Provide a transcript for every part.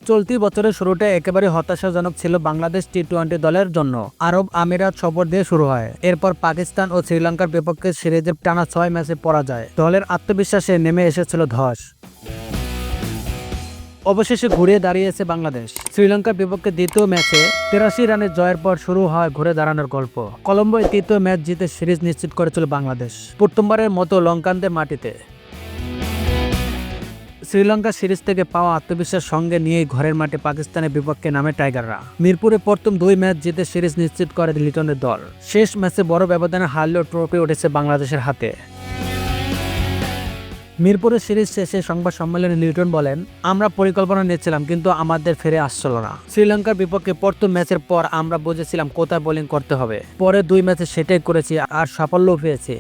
চলতি বছরের শুরুটা একেবারে হতাশাজনক ছিল বাংলাদেশ টি-20 দলের জন্য। আরব আমিরাত সফর দিয়ে শুরু হয়, এরপর পাকিস্তান ও শ্রীলঙ্কার বিপক্ষে সিরিজের টানা 6 ম্যাচে পরাজয়। দলের আত্মবিশ্বাসে নেমে এসেছিল ধস। অবশেষে ঘুরিয়ে দাঁড়িয়েছে বাংলাদেশ। শ্রীলঙ্কার বিপক্ষে দ্বিতীয় ম্যাচে 83 রানের জয়ের পর শুরু হয় ঘুরে দাঁড়ানোর গল্প। কলম্বোয় তৃতীয় ম্যাচ জিতে সিরিজ নিশ্চিত করেছিল বাংলাদেশ, প্রথমবারের মতো লঙ্কানদের মাটিতে। শ্রীলঙ্কা সিরিজ থেকে পাওয়া আত্মবিশ্বাস সঙ্গে নিয়েই ঘরের মাঠে পাকিস্তানের বিপক্ষে নামে টাইগাররা। মিরপুরে প্রথম 2 ম্যাচ জিতে সিরিজ নিশ্চিত করে লিটনের দল। শেষ ম্যাচে বড় ব্যবধানে হারলেও ট্রফি উঠেছে বাংলাদেশের হাতে। মিরপুরের সিরিজ শেষে সংবাদ সম্মেলনে লিটন বলেন, আমরা পরিকল্পনা নিয়েছিলাম কিন্তু আমাদের ফিরে আসছিল না। শ্রীলঙ্কার বিপক্ষে প্রথম ম্যাচের পর আমরা বুঝেছিলাম কোথায় বোলিং করতে হবে। পরে 2 ম্যাচে সেটাই করেছি আর সাফল্যও পেয়েছি।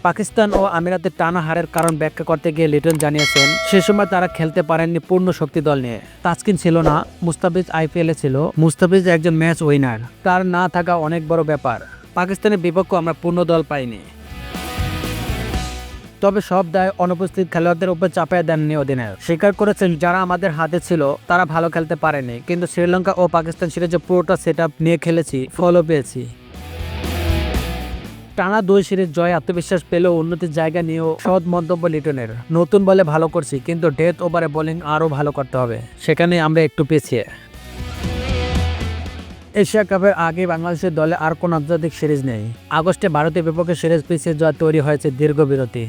পাকিস্তান ও আমিরাতের টানা হারের কারণ ব্যাখ্যা করতে গিয়ে লিটন জানিয়েছেন, সে সময় তারা খেলতে পারেননি পূর্ণ শক্তি দল নিয়ে। তাসকিন ছিল না, মুস্তাফিজ আইপিএলে ছিল। মুস্তাফিজ একজন ম্যাচ উইনার, তার না থাকা অনেক বড় ব্যাপার। পাকিস্তানের বিপক্ষে আমরা পূর্ণ দল পাইনি। তবে সব দায় অনুপস্থিত খেলোয়াড়দের উপর চাপিয়ে দেননি অধিনায়ক। স্বীকার করেছেন, যারা আমাদের হাতে ছিল তারা ভালো খেলতে পারেনি, কিন্তু শ্রীলঙ্কা ও পাকিস্তান সিরিজে পুরোটা সেটআপ নিয়ে খেলেছি, ফলও পেয়েছি। টানা 2 সিরিজ জয় আত্মবিশ্বাস পেলেও উন্নতির জায়গা নিয়েও সৎ মন্তব্য লিটনের। নতুন বলে ভালো করছি, কিন্তু ডেথ ওভারে বোলিং আরও ভালো করতে হবে, সেখানে আমরা একটু পিছিয়ে। এশিয়া কাপের আগে বাংলাদেশের দলে আর কোনো আন্তর্জাতিক সিরিজ নেই। আগস্টে ভারতের বিপক্ষে সিরিজ পিছিয়ে যাওয়া তৈরি হয়েছে দীর্ঘ বিরতি।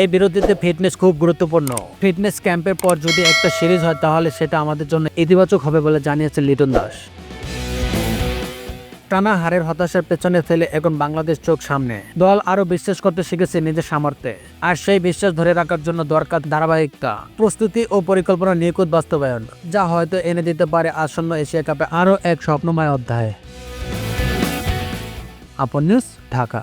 এই বিরতিতে ফিটনেস খুব গুরুত্বপূর্ণ। ফিটনেস ক্যাম্পের পর যদি একটা সিরিজ হয় তাহলে সেটা আমাদের জন্য ইতিবাচক হবে বলে জানিয়েছে লিটন দাস। টানা হারের হতাশার পেছনে ফেলে এখন বাংলাদেশ চোখ সামনে। দল আরও বিশ্বাস করতে শিখেছে নিজের সামর্থ্যে, আর সেই বিশ্বাস ধরে রাখার জন্য দরকার ধারাবাহিকতা, প্রস্তুতি ও পরিকল্পনা নিখুঁত বাস্তবায়ন, যা হয়তো এনে দিতে পারে আসন্ন এশিয়া কাপে আরও এক স্বপ্নময় অধ্যায়। আপন নিউজ, ঢাকা।